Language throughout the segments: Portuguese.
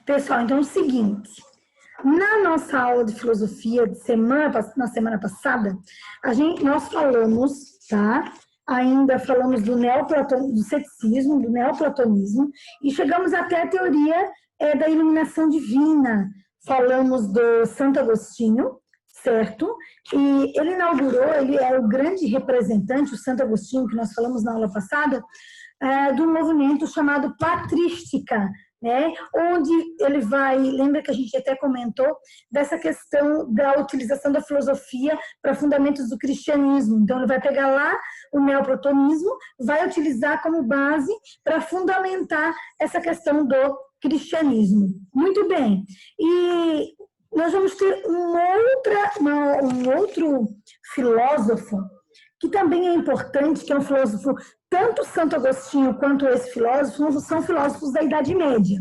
Pessoal, então é o seguinte, na nossa aula de filosofia na semana passada, nós falamos, tá? Ainda falamos do ceticismo, do neoplatonismo, e chegamos até a teoria da iluminação divina. Falamos do Santo Agostinho, certo? E ele inaugurou, ele é o grande representante, o Santo Agostinho, que nós falamos na aula passada, do movimento chamado patrística, né? Onde ele vai, lembra que a gente até comentou dessa questão da utilização da filosofia para fundamentos do cristianismo. Então ele vai pegar lá o neoplatonismo, vai utilizar como base para fundamentar essa questão do cristianismo. Muito bem. E nós vamos ter um outro filósofo que também é importante, que é um filósofo, tanto Santo Agostinho quanto esse filósofo são filósofos da Idade Média,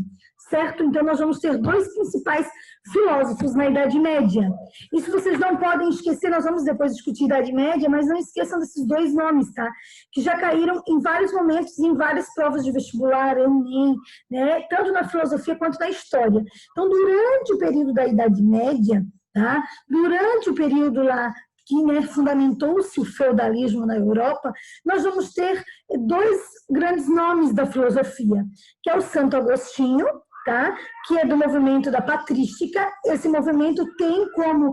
certo? Então nós vamos ter dois principais filósofos na Idade Média. Isso vocês não podem esquecer, nós vamos depois discutir Idade Média, mas não esqueçam desses dois nomes, tá? Que já caíram em vários momentos, em várias provas de vestibular, Enem, né? Tanto na filosofia quanto na história. Então, durante o período da Idade Média, tá? Durante o período lá que, né, fundamentou-se o feudalismo na Europa, nós vamos ter dois grandes nomes da filosofia, que é o Santo Agostinho, tá? Que é do movimento da patrística. Esse movimento tem como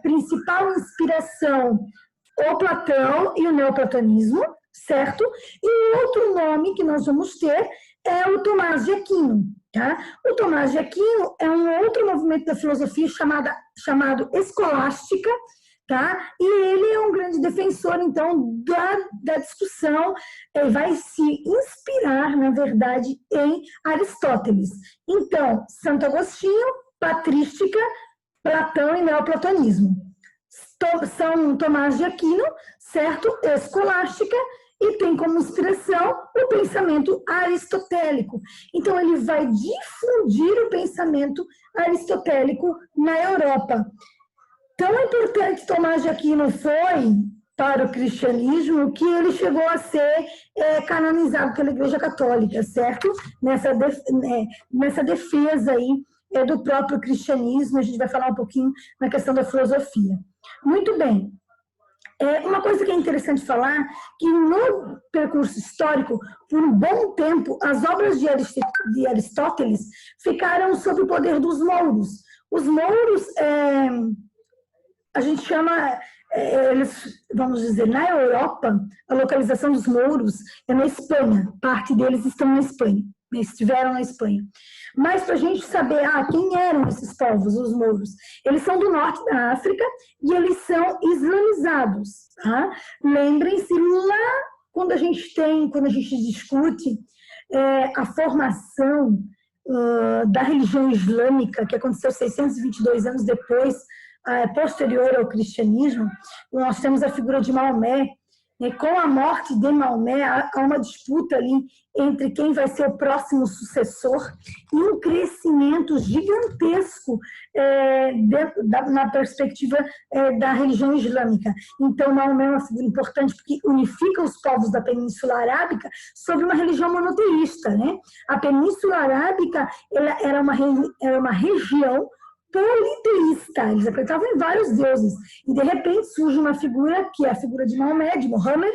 principal inspiração o Platão e o neoplatonismo, certo? E o outro nome que nós vamos ter é o Tomás de Aquino. Tá? O Tomás de Aquino é um outro movimento da filosofia chamado escolástica, tá? E ele é um grande defensor, então, da discussão, vai se inspirar, na verdade, em Aristóteles. Então, Santo Agostinho, patrística, Platão e neoplatonismo. São Tomás de Aquino, certo? Escolástica, e tem como inspiração o pensamento aristotélico. Então, ele vai difundir o pensamento aristotélico na Europa. Tão importante Tomás de Aquino foi para o cristianismo que ele chegou a ser canonizado pela Igreja Católica, certo? Nessa defesa aí do próprio cristianismo, a gente vai falar um pouquinho na questão da filosofia. Muito bem. Uma coisa que é interessante falar, que no percurso histórico, por um bom tempo, as obras de Aristóteles ficaram sob o poder dos mouros. Os mouros, a gente chama, vamos dizer, na Europa, a localização dos mouros é na Espanha, parte deles estão na Espanha, estiveram na Espanha. Mas para a gente saber, quem eram esses povos, os mouros? Eles são do norte da África e eles são islamizados, tá? Lembrem-se lá, quando a gente discute a formação da religião islâmica, que aconteceu 622 anos depois, posterior ao cristianismo, nós temos a figura de Maomé. Com a morte de Maomé, há uma disputa ali entre quem vai ser o próximo sucessor e um crescimento gigantesco na perspectiva da religião islâmica. Então, Maomé é uma figura importante porque unifica os povos da Península Arábica sobre uma religião monoteísta, né? A Península Arábica era uma região politeísta, eles acreditavam em vários deuses, e de repente surge uma figura, que é a figura de Maomé, de Mohammed,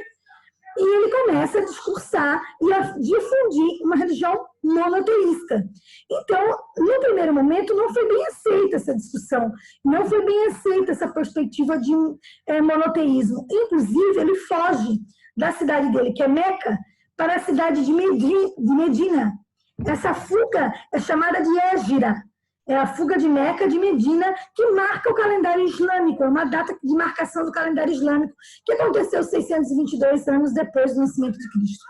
e ele começa a discursar e a difundir uma religião monoteísta. Então, no primeiro momento, não foi bem aceita essa discussão, não foi bem aceita essa perspectiva de monoteísmo. Inclusive, ele foge da cidade dele, que é Meca, para a cidade de Medina. Essa fuga é chamada de Hégira. É a fuga de Meca, de Medina, que marca o calendário islâmico, é uma data de marcação do calendário islâmico, que aconteceu 622 anos depois do nascimento de Cristo.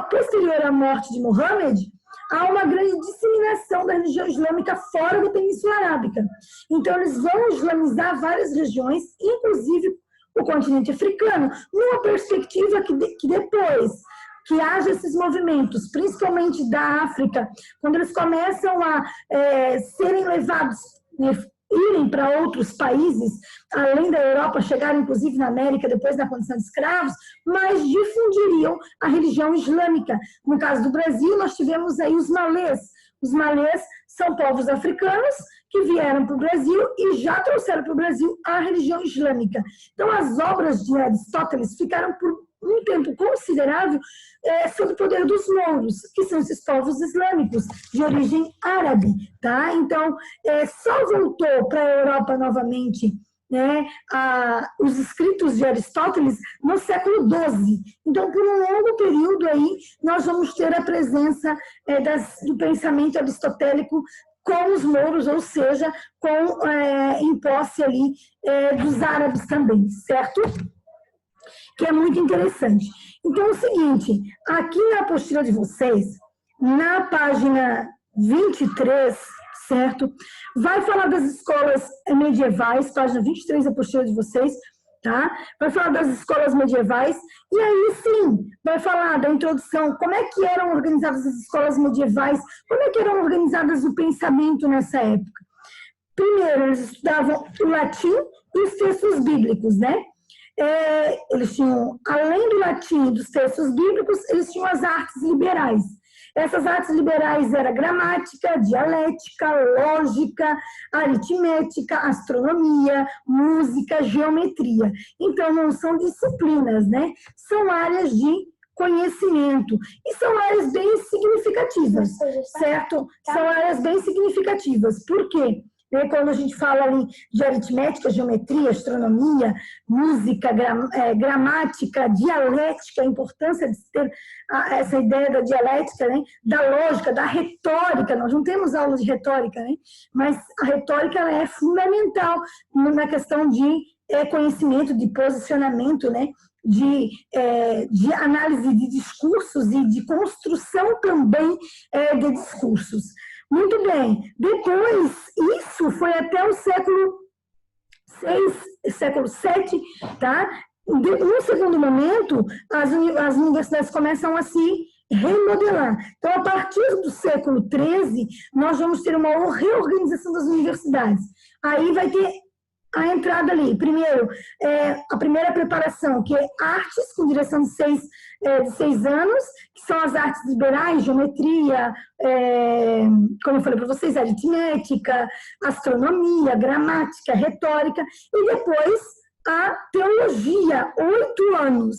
Posterior à morte de Mohammed, há uma grande disseminação da religião islâmica fora da Península Arábica. Então, eles vão islamizar várias regiões, inclusive o continente africano, numa perspectiva que depois que haja esses movimentos, principalmente da África, quando eles começam a serem levados, irem para outros países, além da Europa, chegarem inclusive na América, depois na condição de escravos, mas difundiriam a religião islâmica. No caso do Brasil, nós tivemos aí os malês, Os malês são povos africanos que vieram para o Brasil e já trouxeram para o Brasil a religião islâmica. Então, as obras de Aristóteles ficaram por um tempo considerável sob o poder dos mouros, que são esses povos islâmicos de origem árabe, tá? Então, só voltou para a Europa novamente, né, os escritos de Aristóteles no século XII. Então, por um longo período aí, nós vamos ter a presença do pensamento aristotélico com os mouros, ou seja, em posse ali dos árabes também, certo? Que é muito interessante. Então, é o seguinte, aqui na apostila de vocês, na página 23, certo? Vai falar das escolas medievais, página 23 da apostila de vocês, tá? Vai falar das escolas medievais, e aí sim, vai falar da introdução, como é que eram organizadas as escolas medievais, como é que eram organizadas o pensamento nessa época. Primeiro, eles estudavam o latim e os textos bíblicos, né? Eles tinham, além do latim e dos textos bíblicos, eles tinham as artes liberais. Essas artes liberais eram gramática, dialética, lógica, aritmética, astronomia, música, geometria. Então, não são disciplinas, né? São áreas de conhecimento. E são áreas bem significativas, certo? São áreas bem significativas. Por quê? Quando a gente fala ali de aritmética, geometria, astronomia, música, gramática, dialética, a importância de ter essa ideia da dialética, né? Da lógica, da retórica. Nós não temos aula de retórica, né? Mas a retórica ela é fundamental na questão de conhecimento, de posicionamento, né? De análise de discursos e de construção também de discursos. Muito bem. Depois, isso foi até o século VII, tá? No segundo momento, as universidades começam a se remodelar. Então, a partir do século XIII, nós vamos ter uma reorganização das universidades. Aí vai ter a entrada ali. Primeiro, a primeira preparação, que é artes, com direção de 6 anos, que são as artes liberais, geometria, como eu falei para vocês, aritmética, astronomia, gramática, retórica, e depois a teologia, 8 anos,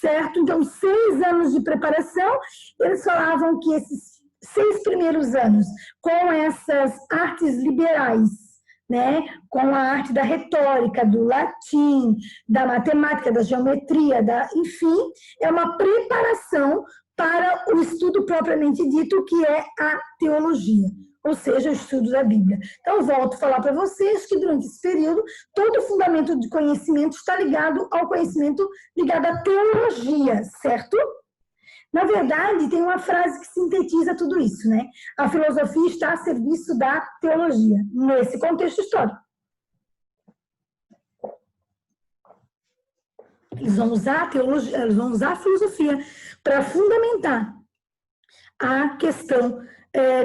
certo? Então, 6 anos de preparação, eles falavam que esses 6 primeiros anos, com essas artes liberais, né, com a arte da retórica, do latim, da matemática, da geometria, enfim, é uma preparação para o estudo propriamente dito, que é a teologia, ou seja, o estudo da Bíblia. Então, volto a falar para vocês que durante esse período, todo o fundamento de conhecimento está ligado ao conhecimento ligado à teologia, certo? Na verdade, tem uma frase que sintetiza tudo isso, né? A filosofia está a serviço da teologia, nesse contexto histórico. Eles vão usar a teologia, eles vão usar a filosofia para fundamentar a questão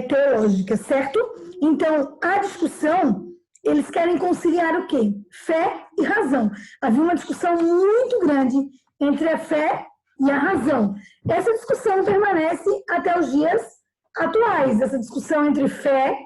teológica, certo? Então, a discussão, eles querem conciliar o quê? Fé e razão. Havia uma discussão muito grande entre a fé e a razão. Essa discussão permanece até os dias atuais, essa discussão entre fé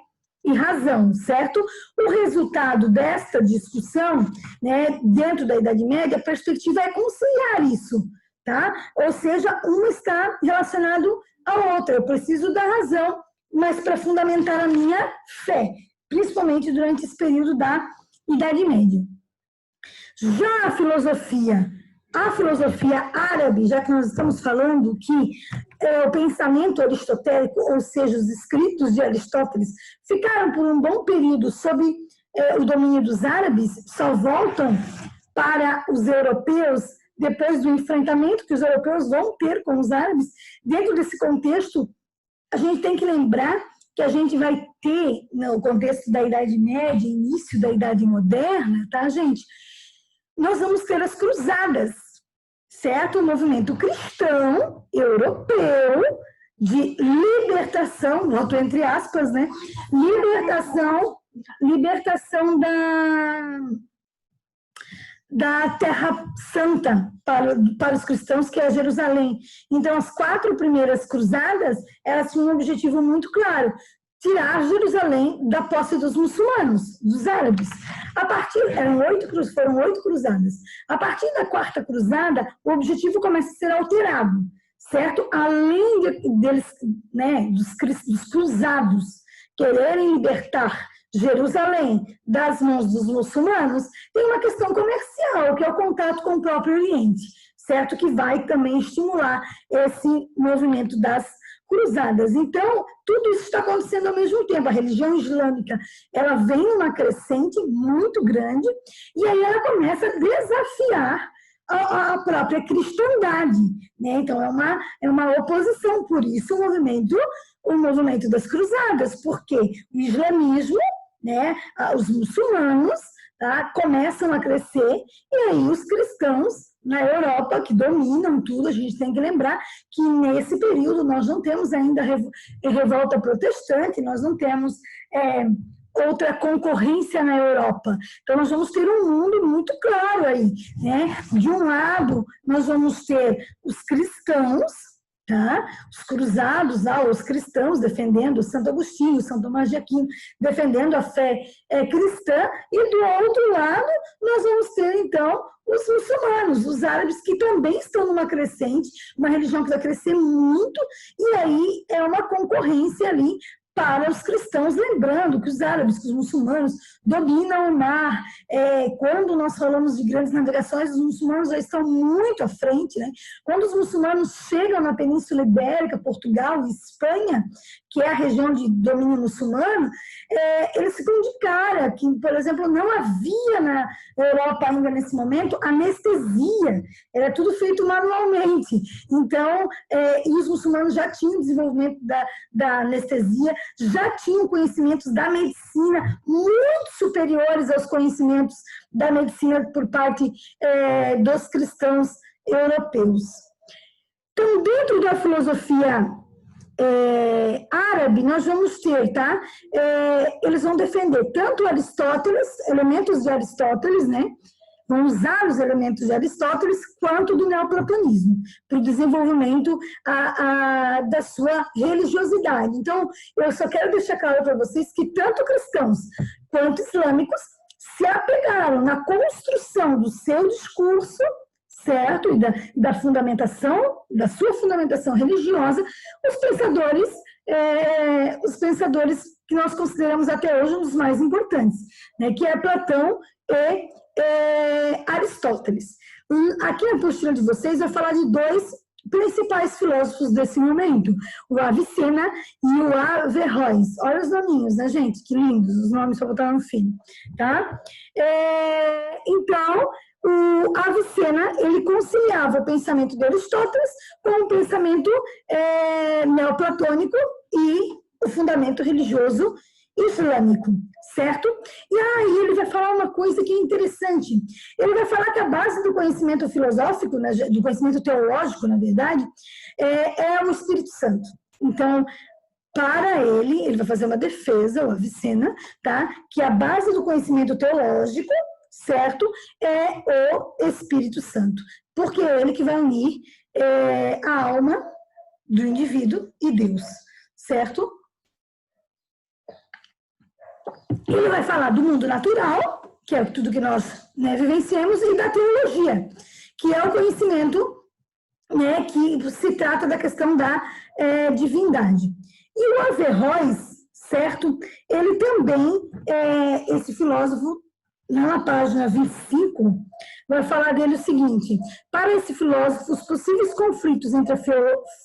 e razão, certo? O resultado desta discussão, né, dentro da Idade Média, a perspectiva é conciliar isso, tá? Ou seja, uma está relacionado à outra. Eu preciso da razão, mas para fundamentar a minha fé, principalmente durante esse período da Idade Média. Já a filosofia árabe, já que nós estamos falando que o pensamento aristotélico, ou seja, os escritos de Aristóteles, ficaram por um bom período sob o domínio dos árabes, só voltam para os europeus depois do enfrentamento que os europeus vão ter com os árabes. Dentro desse contexto, a gente tem que lembrar que a gente vai ter, no contexto da Idade Média, início da Idade Moderna, tá, gente? Nós vamos ter as cruzadas, certo? O movimento cristão europeu de libertação, boto entre aspas, né? Libertação da Terra Santa para os cristãos, que é Jerusalém. Então, as 4 primeiras cruzadas, elas tinham um objetivo muito claro: tirar Jerusalém da posse dos muçulmanos, dos árabes. Foram 8 cruzadas. A partir da 4ª cruzada, o objetivo começa a ser alterado, certo? Além deles, né, dos cruzados quererem libertar Jerusalém das mãos dos muçulmanos, tem uma questão comercial, que é o contato com o próprio Oriente, certo? Que vai também estimular esse movimento das cruzadas. Então, tudo isso está acontecendo ao mesmo tempo. A religião islâmica, ela vem numa crescente muito grande, e aí ela começa a desafiar a própria cristandade, né? Então, é uma oposição. Por isso, o movimento das cruzadas, porque o islamismo, né, os muçulmanos, tá, começam a crescer, e aí os cristãos na Europa, que dominam tudo, a gente tem que lembrar que nesse período nós não temos ainda revolta protestante, nós não temos outra concorrência na Europa. Então, nós vamos ter um mundo muito claro aí, né? De um lado, nós vamos ter os cristãos, tá? Os cruzados, os cristãos defendendo Santo Agostinho, São Tomás de Aquino, defendendo a fé cristã, e do outro lado nós vamos ter então os muçulmanos, os árabes, que também estão numa crescente, uma religião que vai crescer muito, e aí é uma concorrência ali para os cristãos, lembrando que os árabes, que os muçulmanos dominam o mar. Quando nós falamos de grandes navegações, os muçulmanos já estão muito à frente, né? Quando os muçulmanos chegam na Península Ibérica, Portugal e Espanha, que é a região de domínio muçulmano, eles ficam de cara que, por exemplo, não havia na Europa ainda nesse momento anestesia, era tudo feito manualmente. Então, e os muçulmanos já tinham desenvolvimento da anestesia, já tinham conhecimentos da medicina muito superiores aos conhecimentos da medicina por parte dos cristãos europeus. Então, dentro da filosofia árabe, nós vamos ter, tá? Eles vão defender tanto Aristóteles, elementos de Aristóteles, né? Vão usar os elementos de Aristóteles, quanto do neoplatonismo, para o desenvolvimento da sua religiosidade. Então, eu só quero deixar claro para vocês que tanto cristãos quanto islâmicos se apegaram na construção do seu discurso, certo? E da fundamentação, da sua fundamentação religiosa, os pensadores que nós consideramos até hoje um dos mais importantes, né? Que é Platão e Aristóteles. Aqui na apostila de vocês vai falar de 2 principais filósofos desse momento, o Avicena e o Averroes. Olha os nominhos, né, gente? Que lindos, os nomes só botaram no fim, tá? Então, o Avicena, ele conciliava o pensamento de Aristóteles com o pensamento neoplatônico e o fundamento religioso islâmico, certo? E aí ele vai falar uma coisa que é interessante. Ele vai falar que a base do conhecimento filosófico, do conhecimento teológico, na verdade, é o Espírito Santo. Então, para ele vai fazer uma defesa, o Avicena, tá? Que a base do conhecimento teológico, certo, é o Espírito Santo. Porque é ele que vai unir a alma do indivíduo e Deus, certo? Ele vai falar do mundo natural, que é tudo que nós, né, vivenciamos, e da teologia, que é o conhecimento, né, que se trata da questão da divindade. E o Averroes, certo? Ele também, esse filósofo, na página 25, vai falar dele o seguinte: para esse filósofo, os possíveis conflitos entre a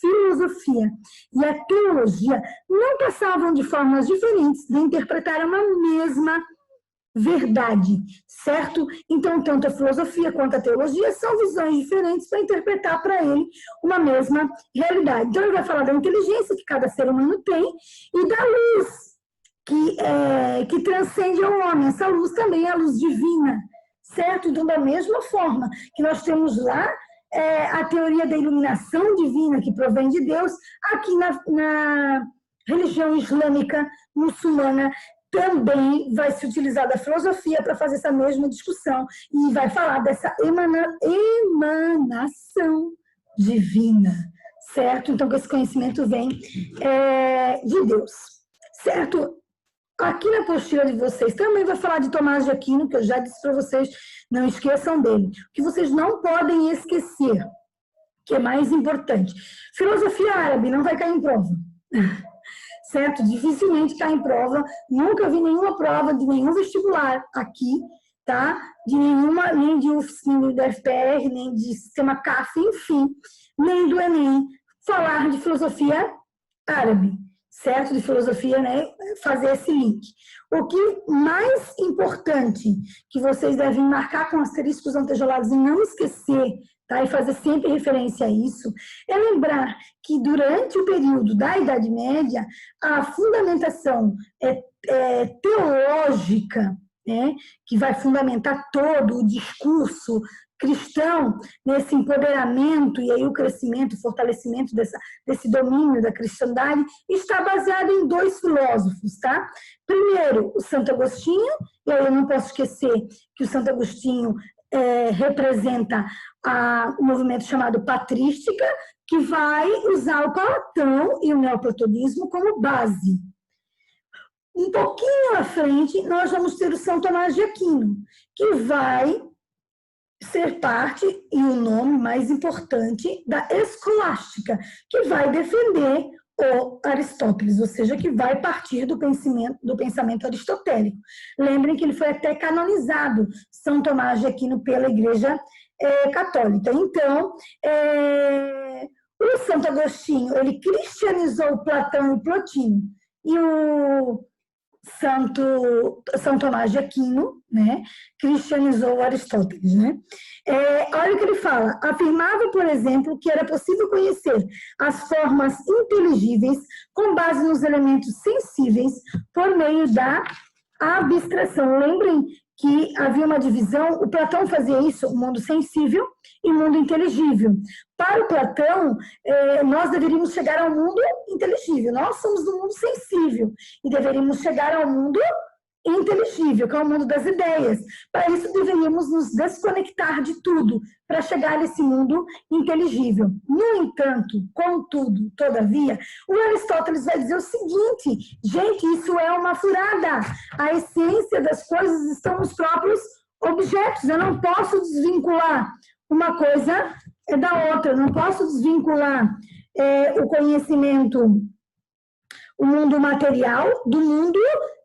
filosofia e a teologia não passavam de formas diferentes de interpretar uma mesma verdade, certo? Então, tanto a filosofia quanto a teologia são visões diferentes para interpretar para ele uma mesma realidade. Então, ele vai falar da inteligência que cada ser humano tem e da luz que transcende ao homem. Essa luz também é a luz divina, certo? Então, da mesma forma que nós temos lá a teoria da iluminação divina que provém de Deus, aqui na religião islâmica muçulmana também vai se utilizar da filosofia para fazer essa mesma discussão e vai falar dessa emanação divina, certo? Então, que esse conhecimento vem de Deus, certo? Aqui na apostila de vocês também vai falar de Tomás de Aquino, que eu já disse para vocês, não esqueçam dele. O que vocês não podem esquecer, que é mais importante. Filosofia árabe não vai cair em prova, certo? Dificilmente cai em prova. Nunca vi nenhuma prova de nenhum vestibular aqui, tá? De nenhuma, nem de UFSC, nem do FPR, nem de sistema CAF, enfim, nem do Enem, falar de filosofia árabe, certo? De filosofia, né? Fazer esse link. O que mais importante que vocês devem marcar com asteriscos antejolados e não esquecer, tá? E fazer sempre referência a isso, é lembrar que durante o período da Idade Média, a fundamentação teológica, né, que vai fundamentar todo o discurso cristão nesse empoderamento e aí o crescimento, o fortalecimento desse domínio da cristandade, está baseado em dois filósofos, tá? Primeiro, o Santo Agostinho, e aí eu não posso esquecer que o Santo Agostinho representa o movimento chamado patrística, que vai usar o Platão e o neoplatonismo como base. Um pouquinho à frente, nós vamos ter o São Tomás de Aquino, que vai ser parte, e o nome mais importante, da escolástica, que vai defender o Aristóteles, ou seja, que vai partir do pensamento aristotélico. Lembrem que ele foi até canonizado, São Tomás de Aquino, pela Igreja Católica. Então, o Santo Agostinho, ele cristianizou Platão e Plotino, e o São Tomás de Aquino, né, cristianizou Aristóteles, né? Olha o que ele fala. Afirmava, por exemplo, que era possível conhecer as formas inteligíveis com base nos elementos sensíveis por meio da abstração. Lembrem que havia uma divisão, o Platão fazia isso, o mundo sensível e o mundo inteligível. Para o Platão, nós deveríamos chegar ao mundo inteligível, nós somos do mundo sensível e deveríamos chegar ao mundo inteligível, que é o mundo das ideias. Para isso, deveríamos nos desconectar de tudo, para chegar nesse mundo inteligível. No entanto, contudo, todavia, o Aristóteles vai dizer o seguinte: gente, isso é uma furada. A essência das coisas estão nos próprios objetos. Eu não posso desvincular uma coisa da outra, eu não posso desvincular o conhecimento, o mundo material do mundo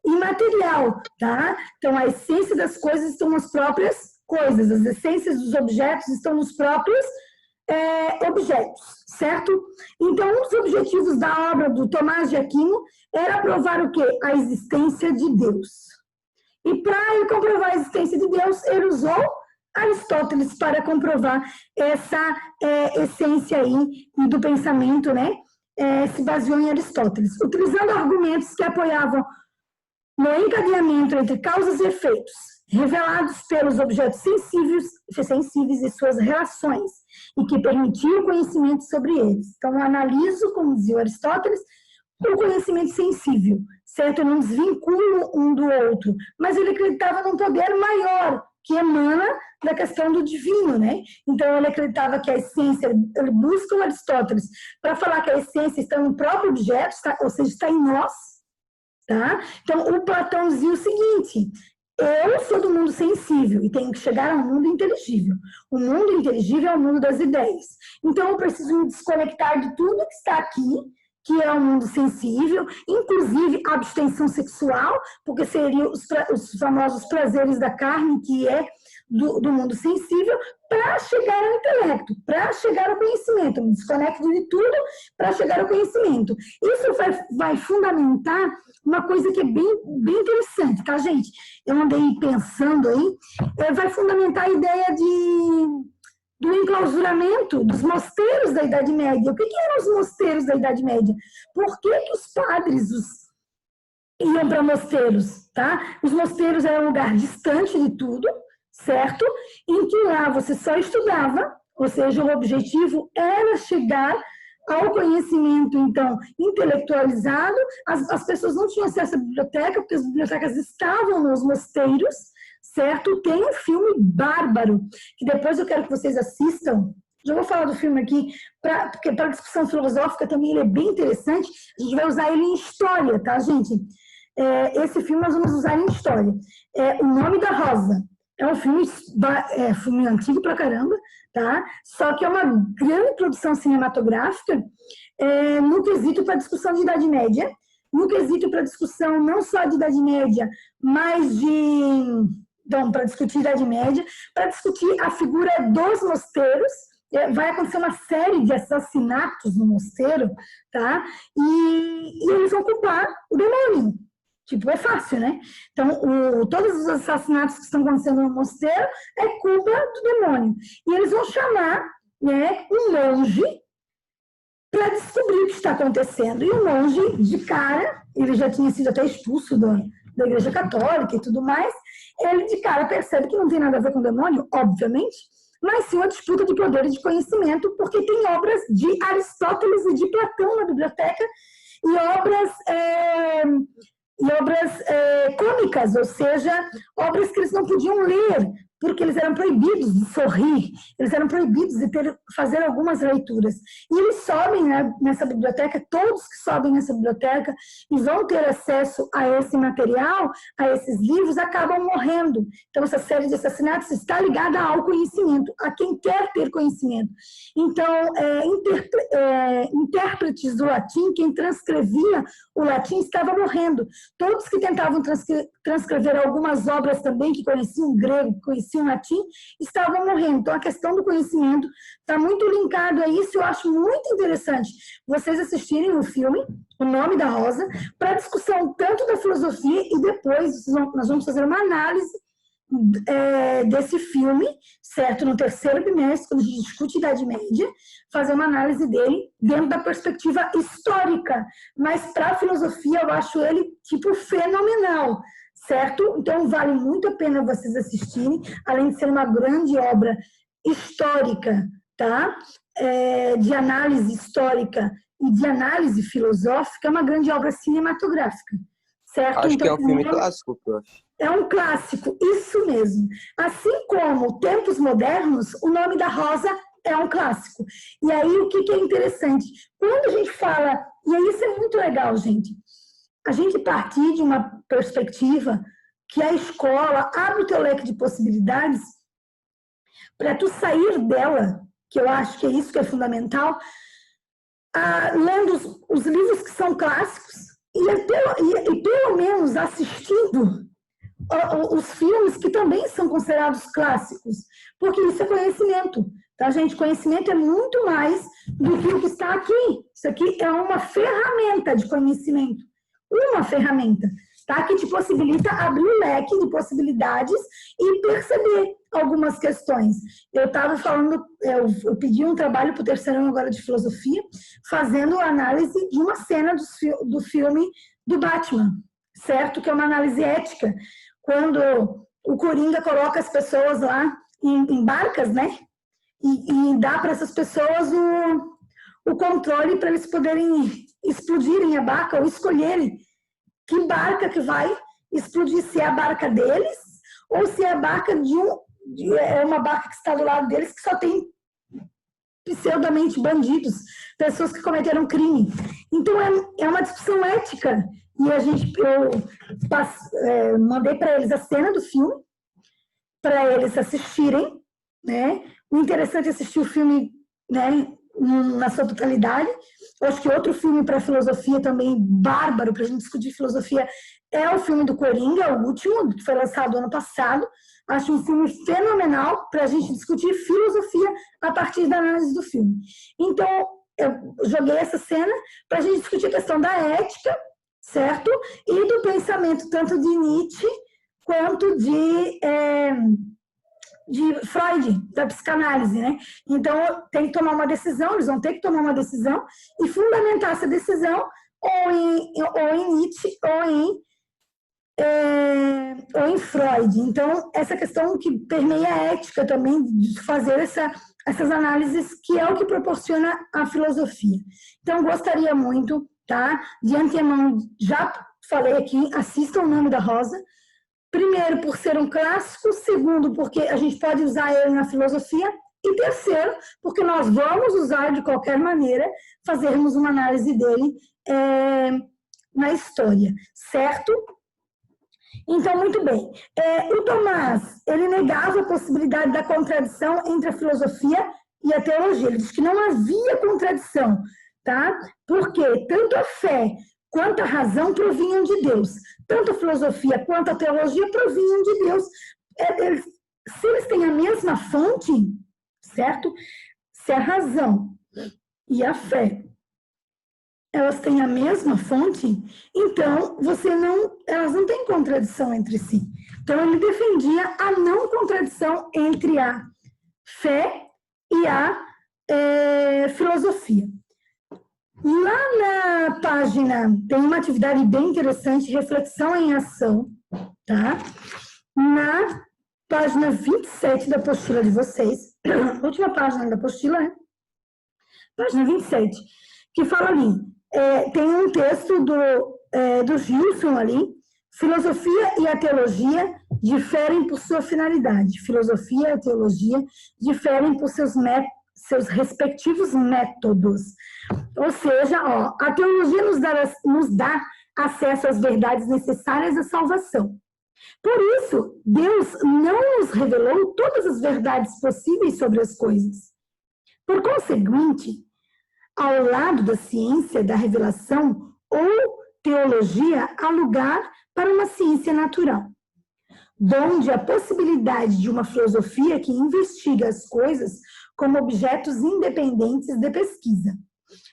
imaterial, tá? Então, a essência das coisas estão nas próprias coisas, as essências dos objetos estão nos próprios objetos, certo? Então, um dos objetivos da obra do Tomás de Aquino era provar o quê? A existência de Deus. E para ele comprovar a existência de Deus, ele usou Aristóteles para comprovar essa essência aí do pensamento, né? Se baseou em Aristóteles, utilizando argumentos que apoiavam no encadeamento entre causas e efeitos, revelados pelos objetos sensíveis e suas relações, e que permitiam o conhecimento sobre eles. Então, eu analiso, como dizia Aristóteles, o conhecimento sensível, certo? Eu não desvinculo um do outro, mas ele acreditava num poder maior, que emana da questão do divino, né? Então, ele acreditava que a essência, ele busca o Aristóteles para falar que a essência está no próprio objeto, ou seja, está em nós, tá? Então, o Platão dizia o seguinte: eu sou do mundo sensível e tenho que chegar ao mundo inteligível. O mundo inteligível é o mundo das ideias. Então, eu preciso me desconectar de tudo que está aqui, que é o mundo sensível, inclusive a abstenção sexual, porque seriam os famosos prazeres da carne, que é do mundo sensível, para chegar ao intelecto, para chegar ao conhecimento. Eu me desconecto de tudo para chegar ao conhecimento. Isso vai fundamentar uma coisa que é bem interessante, tá, gente? Eu andei pensando aí, vai fundamentar a ideia do enclausuramento dos mosteiros da Idade Média. O que eram os mosteiros da Idade Média? Por que os padres iam para mosteiros? Tá? Os mosteiros eram um lugar distante de tudo, certo? Em que lá você só estudava, ou seja, o objetivo era chegar ao conhecimento, então, intelectualizado. As pessoas não tinham acesso à biblioteca, porque as bibliotecas estavam nos mosteiros, certo? Tem um filme bárbaro, que depois eu quero que vocês assistam, Já vou falar do filme aqui, porque para discussão filosófica também ele é bem interessante. A gente vai usar ele em história, tá, gente? Esse filme nós vamos usar em história. O Nome da Rosa. É um filme antigo pra caramba, tá? Só que é uma grande produção cinematográfica no quesito para discussão de Idade Média, no quesito para discussão não só de Idade Média, mas para discutir Idade Média, para discutir a figura dos mosteiros. Vai acontecer uma série de assassinatos no mosteiro, tá? E eles vão culpar o demônio. Tipo, é fácil, né? Então, todos os assassinatos que estão acontecendo no mosteiro é culpa do demônio. E eles vão chamar, né, um monge para descobrir o que está acontecendo. E o monge, de cara, ele já tinha sido até expulso da Igreja Católica e tudo mais, ele de cara percebe que não tem nada a ver com o demônio, obviamente, mas sim uma disputa de poder e de conhecimento, porque tem obras de Aristóteles e de Platão na biblioteca, e obras cômicas, ou seja, obras que eles não podiam ler, porque eles eram proibidos de sorrir, eles eram proibidos de fazer algumas leituras. E eles sobem, né, nessa biblioteca, todos que sobem nessa biblioteca e vão ter acesso a esse material, a esses livros, acabam morrendo. Então, essa série de assassinatos está ligada ao conhecimento, a quem quer ter conhecimento. Então, intérpretes do latim, quem transcrevia o latim, estava morrendo. Todos que tentavam transcrever algumas obras também, que conheciam grego, conheciam latim, estavam morrendo. Então, a questão do conhecimento está muito linkado a isso. Eu acho muito interessante vocês assistirem o filme, O Nome da Rosa, para discussão tanto da filosofia e depois nós vamos fazer uma análise desse filme, certo? No terceiro bimestre, quando a gente discute Idade Média, fazer uma análise dele dentro da perspectiva histórica. Mas para a filosofia eu acho ele, tipo, fenomenal, certo? Então vale muito a pena vocês assistirem, além de ser uma grande obra histórica, tá? De análise histórica e de análise filosófica, é uma grande obra cinematográfica, certo? Acho então, que é um filme clássico, prof. É um clássico, isso mesmo. Assim como Tempos Modernos, O Nome da Rosa é um clássico. E aí, o que é interessante? Quando a gente fala, e aí isso é muito legal, gente, a gente partir de uma perspectiva que a escola abre o teu leque de possibilidades para tu sair dela, que eu acho que é isso que é fundamental, lendo os livros que são clássicos e pelo menos assistindo os filmes que também são considerados clássicos, porque isso é conhecimento, tá, gente? Conhecimento é muito mais do que o que está aqui. Isso aqui é uma ferramenta de conhecimento, uma ferramenta, tá? Que te possibilita abrir um leque de possibilidades e perceber algumas questões. Eu estava falando, eu pedi um trabalho para o terceiro ano agora de filosofia, fazendo análise de uma cena do filme do Batman, certo? Que é uma análise ética, quando o Coringa coloca as pessoas lá em barcas, né? E dá para essas pessoas o controle para eles poderem explodirem a barca ou escolherem que barca que vai explodir, se é a barca deles ou se é a barca é uma barca que está do lado deles que só tem pseudamente bandidos, pessoas que cometeram crime. Então é uma discussão ética. E eu mandei para eles a cena do filme, para eles assistirem, né? O interessante é assistir o filme, né, na sua totalidade. Eu acho que outro filme para filosofia também bárbaro, para a gente discutir filosofia, é o filme do Coringa, o último, que foi lançado ano passado. Acho um filme fenomenal para a gente discutir filosofia a partir da análise do filme. Então, eu joguei essa cena para a gente discutir a questão da ética, certo? E do pensamento tanto de Nietzsche quanto de Freud, da psicanálise, né? Então, tem que tomar uma decisão, eles vão ter que tomar uma decisão e fundamentar essa decisão ou em Nietzsche ou em Freud. Então, essa questão que permeia a ética também, de fazer essas análises, que é o que proporciona a filosofia. Então, gostaria muito, tá? De antemão, já falei aqui, assistam O Nome da Rosa. Primeiro, por ser um clássico. Segundo, porque a gente pode usar ele na filosofia. E terceiro, porque nós vamos usar de qualquer maneira, fazermos uma análise dele na história, certo? Então, muito bem. O Tomás, ele negava a possibilidade da contradição entre a filosofia e a teologia. Ele disse que não havia contradição, tá? Porque tanto a fé quanto a razão provinham de Deus. Tanto a filosofia quanto a teologia provinham de Deus. Se eles têm a mesma fonte, certo? Se a razão e a fé elas têm a mesma fonte, então elas não têm contradição entre si. Então ele defendia a não contradição entre a fé e a filosofia. Lá na página tem uma atividade bem interessante, reflexão em ação, tá? Na página 27 da apostila de vocês, última página da apostila, né? Página 27, que fala ali, tem um texto do Gilson ali, filosofia e a teologia diferem por sua finalidade. Filosofia e a teologia diferem por seus respectivos métodos. Ou seja, a teologia nos dá acesso às verdades necessárias à salvação. Por isso, Deus não nos revelou todas as verdades possíveis sobre as coisas. Por conseguinte, ao lado da ciência da revelação ou teologia, há lugar para uma ciência natural, donde a possibilidade de uma filosofia que investiga as coisas como objetos independentes de pesquisa.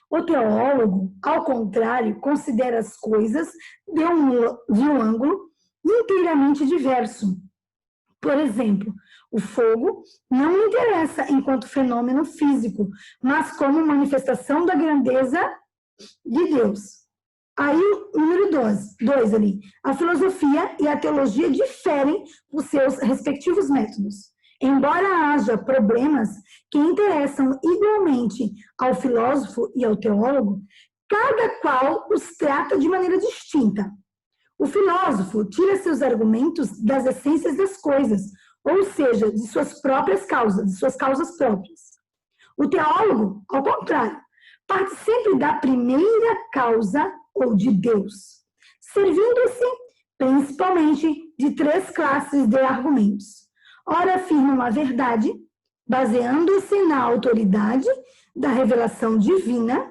O teólogo, ao contrário, considera as coisas de um ângulo inteiramente diverso. Por exemplo, o fogo não me interessa enquanto fenômeno físico, mas como manifestação da grandeza de Deus. Aí, número 2 ali. A filosofia e a teologia diferem por seus respectivos métodos. Embora haja problemas que interessam igualmente ao filósofo e ao teólogo, cada qual os trata de maneira distinta. O filósofo tira seus argumentos das essências das coisas, ou seja, de suas próprias causas, de suas causas próprias. O teólogo, ao contrário, parte sempre da primeira causa ou de Deus, servindo-se principalmente de 3 classes de argumentos. Ora, afirma uma verdade, baseando-se na autoridade da revelação divina,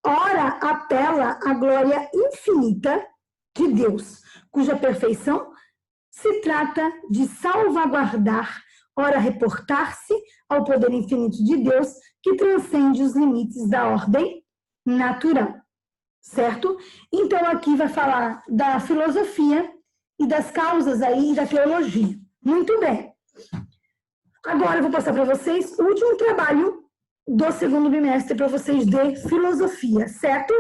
ora, apela à glória infinita de Deus, cuja perfeição se trata de salvaguardar, ora, reportar-se ao poder infinito de Deus, que transcende os limites da ordem natural, certo? Então, aqui vai falar da filosofia e das causas aí da teologia. Muito bem. Agora eu vou passar para vocês o último trabalho do segundo bimestre para vocês de filosofia, certo?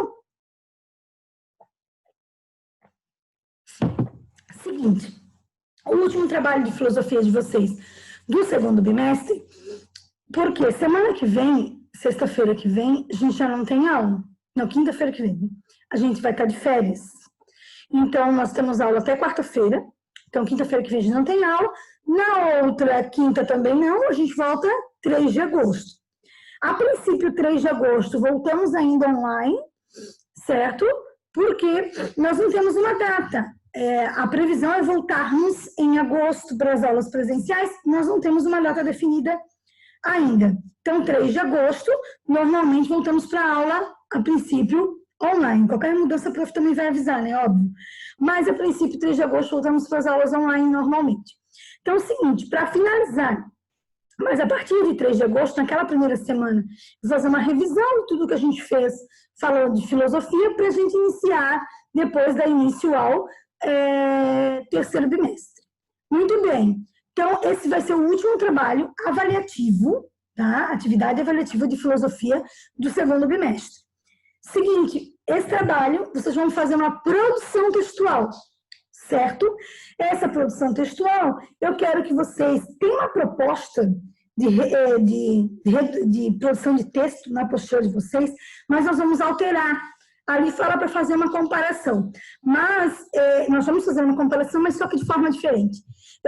Seguinte, o último trabalho de filosofia de vocês do segundo bimestre, porque semana que vem, sexta-feira que vem, a gente já não tem aula. Não, quinta-feira que vem, a gente vai estar de férias. Então, nós temos aula até quarta-feira. Então, quinta-feira que vem a gente não tem aula. Na outra quinta também não, a gente volta 3 de agosto. A princípio, 3 de agosto, voltamos ainda online, certo? Porque nós não temos uma data. A previsão é voltarmos em agosto para as aulas presenciais, nós não temos uma data definida ainda. Então, 3 de agosto, normalmente voltamos para a aula, a princípio, online. Qualquer mudança, a prof também vai avisar, né? Óbvio. Mas, a princípio, 3 de agosto, voltamos para as aulas online normalmente. Então, é o seguinte, para finalizar, mas a partir de 3 de agosto, naquela primeira semana, vou fazer uma revisão de tudo que a gente fez falando de filosofia para a gente iniciar, depois da início ao terceiro bimestre. Muito bem. Então, esse vai ser o último trabalho avaliativo, tá? Atividade avaliativa de filosofia do segundo bimestre. Seguinte, esse trabalho, vocês vão fazer uma produção textual, certo? Essa produção textual, eu quero que vocês tenham uma proposta de produção de texto na apostila de vocês, mas nós vamos alterar. Ali fala para fazer uma comparação. Mas, nós vamos fazer uma comparação, mas só que de forma diferente.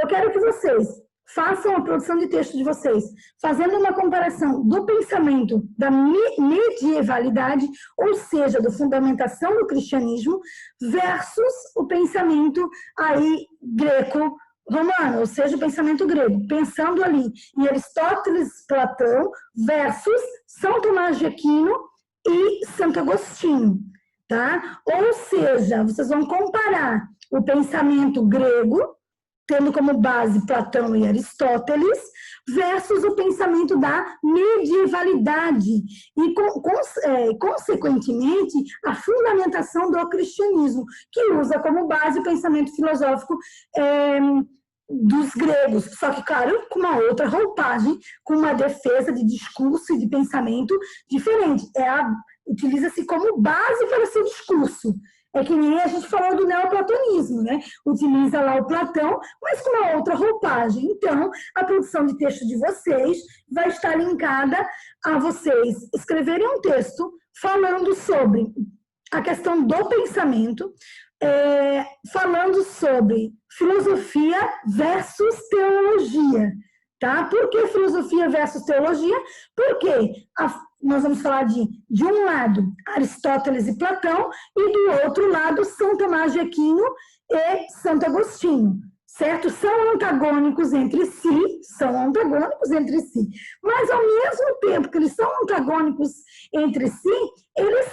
Eu quero que vocês façam a produção de texto de vocês, fazendo uma comparação do pensamento da medievalidade, ou seja, da fundamentação do cristianismo, versus o pensamento aí greco-romano, ou seja, o pensamento grego, pensando ali em Aristóteles, Platão, versus São Tomás de Aquino e Santo Agostinho, tá? Ou seja, vocês vão comparar o pensamento grego, tendo como base Platão e Aristóteles, versus o pensamento da medievalidade e, consequentemente, a fundamentação do cristianismo, que usa como base o pensamento filosófico dos gregos, só que, claro, com uma outra roupagem, com uma defesa de discurso e de pensamento diferente. Utiliza-se como base para o seu discurso. É que nem a gente falou do neoplatonismo, né? Utiliza lá o Platão, mas com uma outra roupagem. Então, a produção de texto de vocês vai estar linkada a vocês escreverem um texto falando sobre a questão do pensamento, falando sobre filosofia versus teologia, tá? Por que filosofia versus teologia? Porque nós vamos falar de um lado Aristóteles e Platão e do outro lado São Tomás de Aquino e Santo Agostinho, certo? São antagônicos entre si, mas ao mesmo tempo que eles são antagônicos entre si, eles,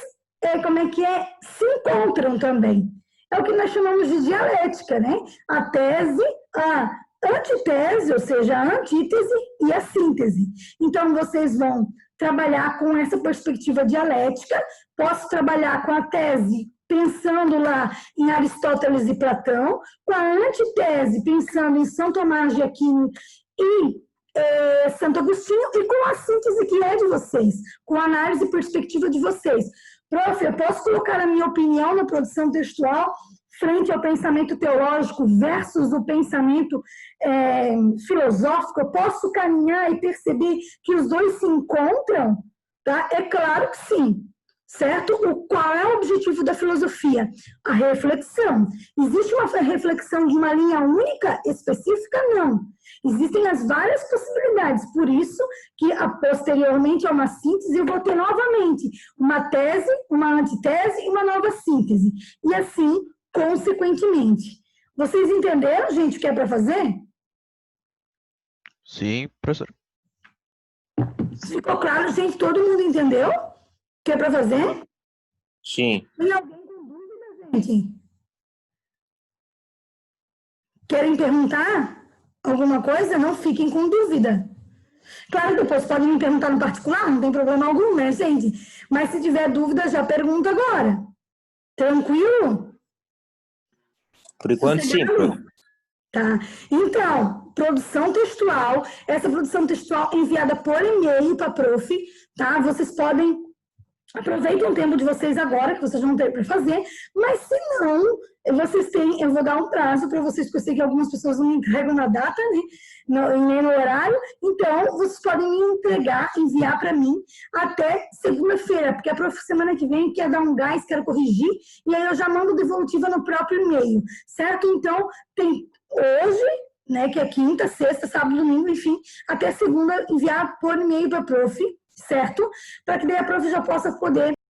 se encontram também. É o que nós chamamos de dialética, né? A tese, a antitese, ou seja, a antítese e a síntese. Então, vocês vão trabalhar com essa perspectiva dialética. Posso trabalhar com a tese pensando lá em Aristóteles e Platão, com a antitese pensando em São Tomás de Aquino e Santo Agostinho, e com a síntese que é de vocês, com a análise e perspectiva de vocês. Prof, eu posso colocar a minha opinião na produção textual frente ao pensamento teológico versus o pensamento filosófico? Eu posso caminhar e perceber que os dois se encontram? Tá? É claro que sim, certo? Qual é o objetivo da filosofia? A reflexão. Existe uma reflexão de uma linha única específica? Não. Existem as várias possibilidades, por isso que posteriormente a uma síntese eu vou ter novamente uma tese, uma antitese e uma nova síntese. E assim, consequentemente. Vocês entenderam, gente, o que é para fazer? Sim, professor. Ficou claro, gente? Todo mundo entendeu o que é para fazer? Sim. Tem alguém com dúvida, gente? Querem perguntar alguma coisa? Não fiquem com dúvida. Claro, depois podem me perguntar no particular, não tem problema algum, né, gente? Mas se tiver dúvida, já pergunta agora. Tranquilo? Por enquanto, sim. Tá. Então, produção textual, essa produção textual enviada por e-mail para a prof, tá? Vocês podem, aproveitem o tempo de vocês agora, que vocês vão ter para fazer, mas se não, eu vou dar um prazo para vocês, porque eu sei que algumas pessoas não me entregam na data, né? Nem no horário, então vocês podem me enviar para mim até segunda-feira, porque a prof semana que vem quer dar um gás, quero corrigir, e aí eu já mando devolutiva no próprio e-mail, certo? Então, tem hoje, né, que é quinta, sexta, sábado, domingo, enfim, até segunda enviar por e-mail para a prof, certo? Para que daí a prof já possa poder